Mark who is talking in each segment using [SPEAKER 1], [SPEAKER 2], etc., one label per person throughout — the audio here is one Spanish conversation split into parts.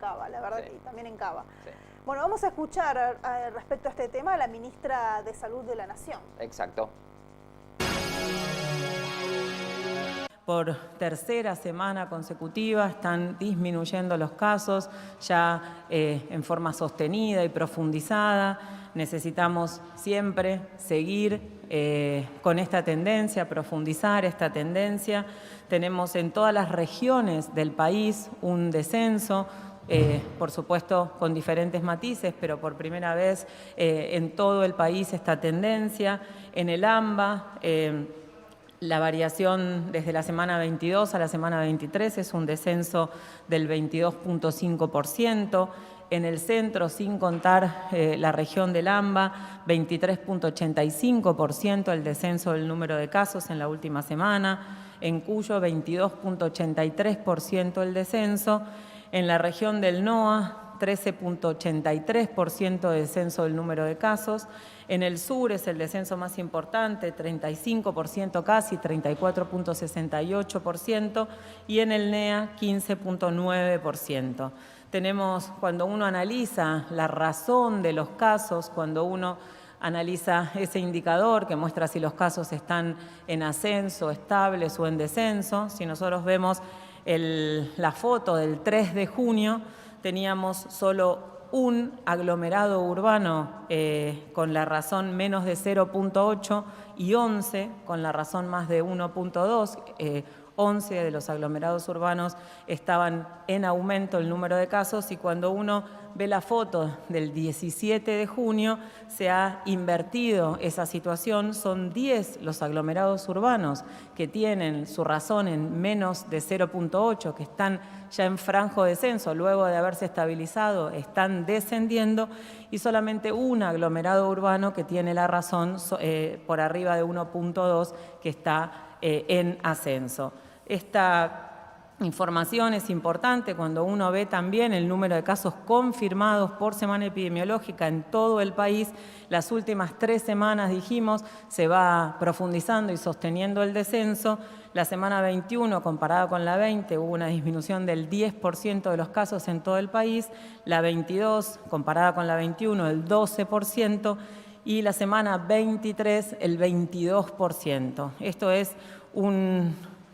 [SPEAKER 1] Cava, la verdad,
[SPEAKER 2] Sí.
[SPEAKER 1] que también en Cava.
[SPEAKER 2] Sí.
[SPEAKER 1] Bueno, vamos a escuchar respecto a este tema a la ministra de Salud de la Nación.
[SPEAKER 2] Exacto.
[SPEAKER 3] Por tercera semana consecutiva están disminuyendo los casos ya en forma sostenida y profundizada. Necesitamos siempre seguir con esta tendencia, profundizar esta tendencia. Tenemos en todas las regiones del país un descenso, por supuesto con diferentes matices, pero por primera vez en todo el país esta tendencia. En el AMBA, la variación desde la semana 22 a la semana 23 es un descenso del 22.5%. En el centro, sin contar la región del AMBA, 23.85% el descenso del número de casos en la última semana. En Cuyo, 22.83% el descenso. En la región del NOA, 13.83% de descenso del número de casos. En el sur es el descenso más importante, 35% casi, 34.68%, y en el NEA 15.9%. Tenemos, cuando uno analiza la razón de los casos, cuando uno analiza ese indicador que muestra si los casos están en ascenso, estables o en descenso, si nosotros vemos la foto del 3 de junio, teníamos solo un aglomerado urbano con la razón menos de 0.8 y 11 con la razón más de 1.2. 11 de los aglomerados urbanos estaban en aumento el número de casos, y cuando uno ve la foto del 17 de junio se ha invertido esa situación. Son 10 los aglomerados urbanos que tienen su razón en menos de 0.8, que están ya en franco descenso, luego de haberse estabilizado están descendiendo, y solamente un aglomerado urbano que tiene la razón por arriba de 1.2, que está en ascenso. Esta información es importante cuando uno ve también el número de casos confirmados por semana epidemiológica en todo el país. Las últimas 3 semanas, dijimos, se va profundizando y sosteniendo el descenso. La semana 21, comparada con la 20, hubo una disminución del 10% de los casos en todo el país. La 22, comparada con la 21, el 12%. Y la semana 23, el 22%. Esto es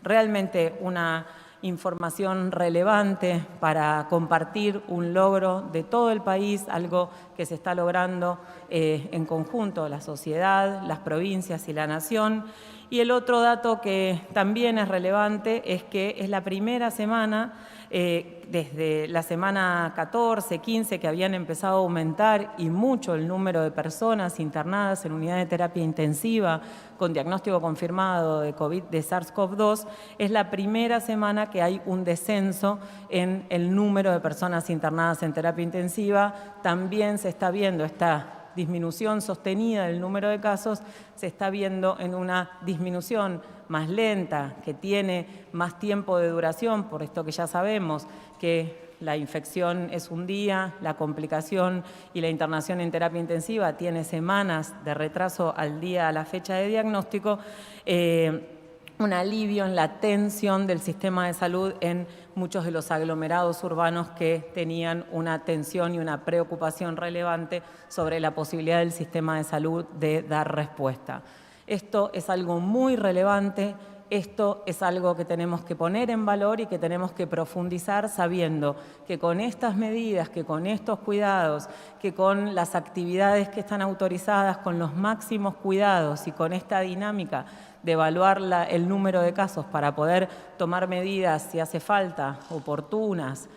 [SPEAKER 3] realmente una información relevante para compartir un logro de todo el país, algo que se está logrando en conjunto la sociedad, las provincias y la nación. Y el otro dato que también es relevante es que es la primera semana, desde la semana 14, 15, que habían empezado a aumentar y mucho el número de personas internadas en unidad de terapia intensiva con diagnóstico confirmado de COVID, de SARS-CoV-2, es la primera semana que hay un descenso en el número de personas internadas en terapia intensiva. También se está viendo esta disminución sostenida del número de casos, se está viendo en una disminución más lenta, que tiene más tiempo de duración, por esto que ya sabemos que la infección es un día, la complicación y la internación en terapia intensiva tiene semanas de retraso al día, a la fecha de diagnóstico. Un alivio en la tensión del sistema de salud en muchos de los aglomerados urbanos que tenían una tensión y una preocupación relevante sobre la posibilidad del sistema de salud de dar respuesta. Esto es algo muy relevante. Esto es algo que tenemos que poner en valor y que tenemos que profundizar, sabiendo que con estas medidas, que con estos cuidados, que con las actividades que están autorizadas, con los máximos cuidados y con esta dinámica de evaluar el número de casos para poder tomar medidas, si hace falta, oportunas,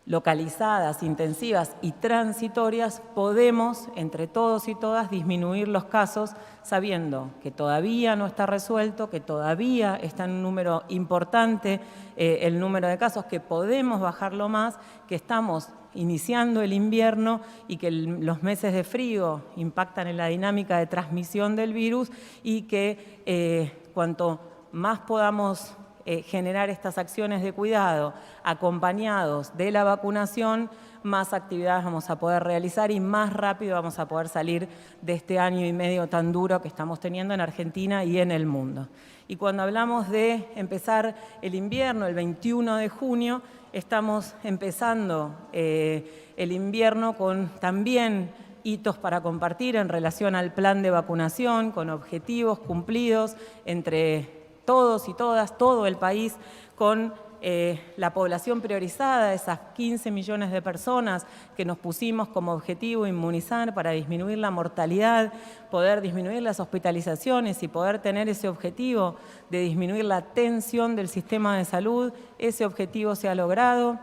[SPEAKER 3] localizadas, intensivas y transitorias, podemos, entre todos y todas, disminuir los casos, sabiendo que todavía no está resuelto, que todavía está en un número importante el número de casos, que podemos bajarlo más, que estamos iniciando el invierno y que los meses de frío impactan en la dinámica de transmisión del virus, y que cuanto más podamos generar estas acciones de cuidado acompañados de la vacunación, más actividades vamos a poder realizar y más rápido vamos a poder salir de este año y medio tan duro que estamos teniendo en Argentina y en el mundo. Y cuando hablamos de empezar el invierno, el 21 de junio, estamos empezando el invierno con también hitos para compartir en relación al plan de vacunación, con objetivos cumplidos entre todos y todas, todo el país, con la población priorizada, esas 15 millones de personas que nos pusimos como objetivo inmunizar para disminuir la mortalidad, poder disminuir las hospitalizaciones y poder tener ese objetivo de disminuir la tensión del sistema de salud. Ese objetivo se ha logrado.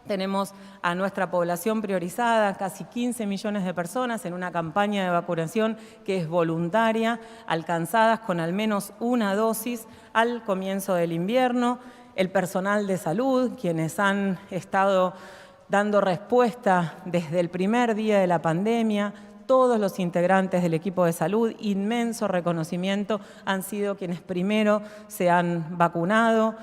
[SPEAKER 3] Tenemos a nuestra población priorizada, casi 15 millones de personas en una campaña de vacunación que es voluntaria, alcanzadas con al menos una dosis al comienzo del invierno. El personal de salud, quienes han estado dando respuesta desde el primer día de la pandemia, todos los integrantes del equipo de salud, inmenso reconocimiento, han sido quienes primero se han vacunado,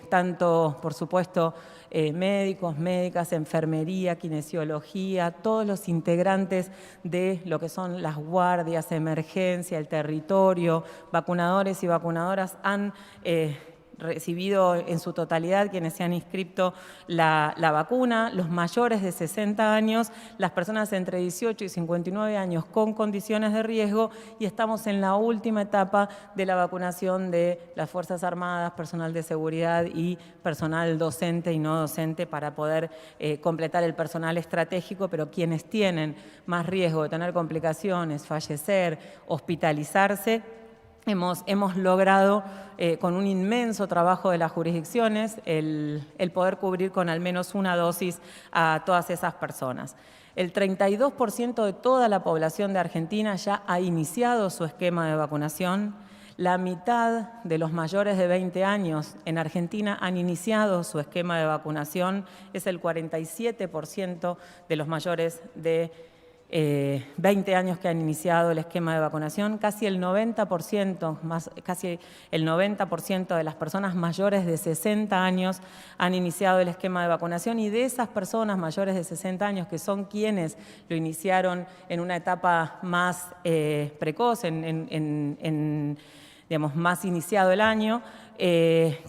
[SPEAKER 3] tanto, por supuesto, médicos, médicas, enfermería, kinesiología, todos los integrantes de lo que son las guardias, emergencia, el territorio, vacunadores y vacunadoras han recibido en su totalidad quienes se han inscrito la vacuna, los mayores de 60 años, las personas entre 18 y 59 años con condiciones de riesgo, y estamos en la última etapa de la vacunación de las Fuerzas Armadas, personal de seguridad y personal docente y no docente para poder completar el personal estratégico, pero quienes tienen más riesgo de tener complicaciones, fallecer, hospitalizarse, Hemos logrado, con un inmenso trabajo de las jurisdicciones, el poder cubrir con al menos una dosis a todas esas personas. El 32% de toda la población de Argentina ya ha iniciado su esquema de vacunación. La mitad de los mayores de 20 años en Argentina han iniciado su esquema de vacunación. Es el 47% de los mayores de 20 años que han iniciado el esquema de vacunación, casi el 90% de las personas mayores de 60 años han iniciado el esquema de vacunación, y de esas personas mayores de 60 años, que son quienes lo iniciaron en una etapa más precoz, digamos, más iniciado el año,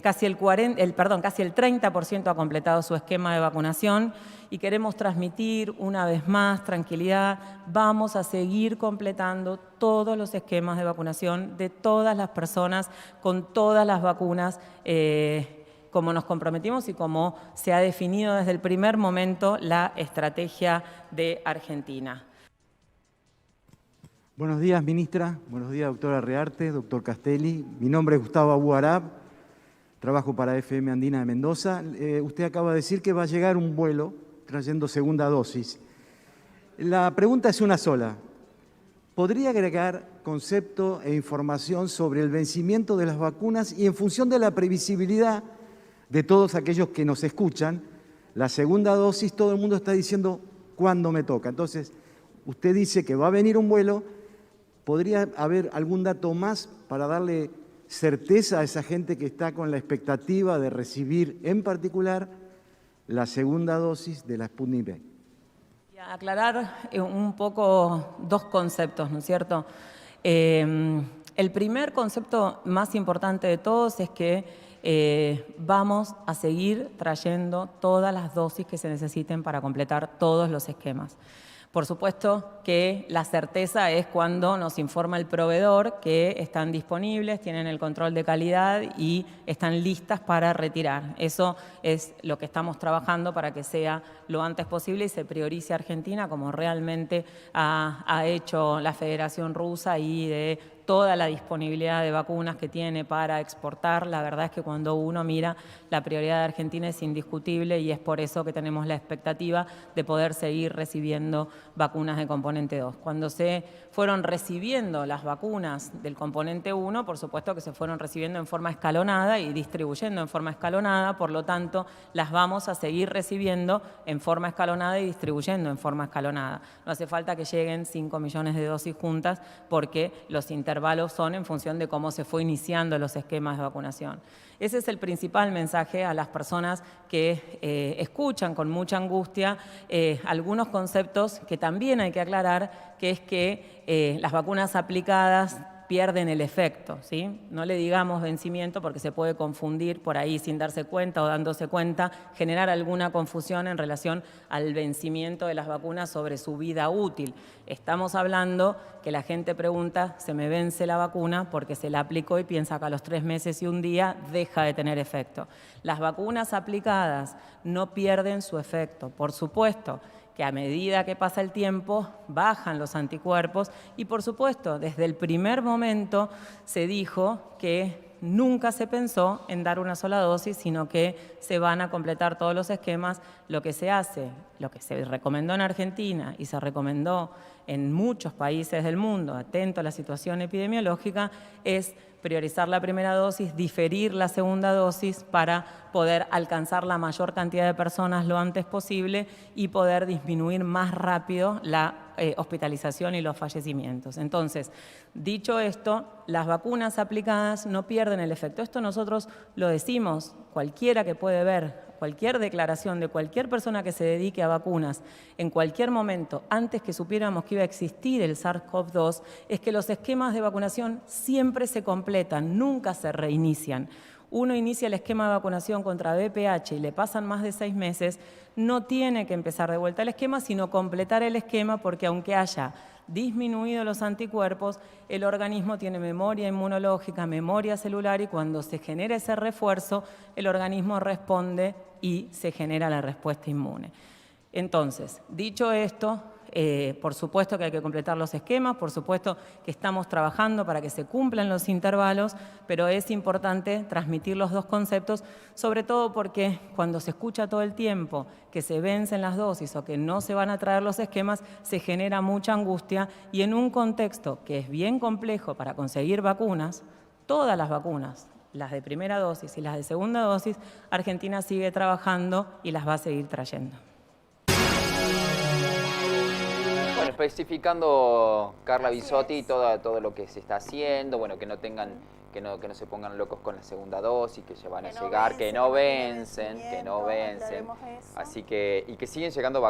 [SPEAKER 3] casi el 30% ha completado su esquema de vacunación, y queremos transmitir una vez más tranquilidad. Vamos a seguir completando todos los esquemas de vacunación de todas las personas con todas las vacunas, como nos comprometimos y como se ha definido desde el primer momento la estrategia de Argentina.
[SPEAKER 2] Buenos días, ministra. Buenos días, doctora Rearte, doctor Castelli. Mi nombre es Gustavo Abu Arab, trabajo para FM Andina de Mendoza. Usted acaba de decir que va a llegar un vuelo trayendo segunda dosis. La pregunta es una sola. ¿Podría agregar concepto e información sobre el vencimiento de las vacunas y, en función de la previsibilidad de todos aquellos que nos escuchan, la segunda dosis, todo el mundo está diciendo cuándo me toca? Entonces, usted dice que va a venir un vuelo. ¿Podría haber algún dato más para darle certeza a esa gente que está con la expectativa de recibir, en particular, la segunda dosis de la Sputnik V?
[SPEAKER 3] Aclarar un poco dos conceptos, ¿no es cierto? El primer concepto más importante de todos es que vamos a seguir trayendo todas las dosis que se necesiten para completar todos los esquemas. Por supuesto que la certeza es cuando nos informa el proveedor que están disponibles, tienen el control de calidad y están listas para retirar. Eso es lo que estamos trabajando para que sea lo antes posible y se priorice Argentina, como realmente ha hecho la Federación Rusa, y de toda la disponibilidad de vacunas que tiene para exportar. La verdad es que cuando uno mira, la prioridad de Argentina es indiscutible, y es por eso que tenemos la expectativa de poder seguir recibiendo vacunas de componente 2. Cuando se fueron recibiendo las vacunas del componente 1, por supuesto que se fueron recibiendo en forma escalonada y distribuyendo en forma escalonada, por lo tanto, las vamos a seguir recibiendo en forma escalonada y distribuyendo en forma escalonada. No hace falta que lleguen 5 millones de dosis juntas, porque los intervalos son en función de cómo se fue iniciando los esquemas de vacunación. Ese es el principal mensaje a las personas que escuchan con mucha angustia algunos conceptos que también hay que aclarar, que es que las vacunas aplicadas pierden el efecto, ¿sí? No le digamos vencimiento porque se puede confundir por ahí sin darse cuenta o dándose cuenta, generar alguna confusión en relación al vencimiento de las vacunas sobre su vida útil. Estamos hablando que la gente pregunta, ¿se me vence la vacuna? Porque se la aplicó y piensa que a los 3 meses y un día deja de tener efecto. Las vacunas aplicadas no pierden su efecto, por supuesto que a medida que pasa el tiempo bajan los anticuerpos y por supuesto desde el primer momento se dijo que nunca se pensó en dar una sola dosis, sino que se van a completar todos los esquemas. Lo que se hace, lo que se recomendó en Argentina y se recomendó en muchos países del mundo, atento a la situación epidemiológica, es priorizar la primera dosis, diferir la segunda dosis para poder alcanzar la mayor cantidad de personas lo antes posible y poder disminuir más rápido la hospitalización y los fallecimientos. Entonces, dicho esto, las vacunas aplicadas no pierden el efecto. Esto nosotros lo decimos, cualquiera que puede ver cualquier declaración de cualquier persona que se dedique a vacunas en cualquier momento, antes que supiéramos que iba a existir el SARS-CoV-2, es que los esquemas de vacunación siempre se completan, nunca se reinician. Uno inicia el esquema de vacunación contra VPH y le pasan más de 6 meses, no tiene que empezar de vuelta el esquema, sino completar el esquema porque aunque haya disminuido los anticuerpos, el organismo tiene memoria inmunológica, memoria celular y cuando se genera ese refuerzo, el organismo responde y se genera la respuesta inmune. Entonces, dicho esto, por supuesto que hay que completar los esquemas, por supuesto que estamos trabajando para que se cumplan los intervalos, pero es importante transmitir los dos conceptos, sobre todo porque cuando se escucha todo el tiempo que se vencen las dosis o que no se van a traer los esquemas, se genera mucha angustia y en un contexto que es bien complejo para conseguir vacunas, todas las vacunas, las de primera dosis y las de segunda dosis, Argentina sigue trabajando y las va a seguir trayendo.
[SPEAKER 4] Bueno, especificando Carla Bisotti todo lo que se está haciendo, bueno, que no se pongan locos con la segunda dosis, que ya van a llegar, que no vencen,
[SPEAKER 1] Así
[SPEAKER 4] y que siguen llegando vacunas.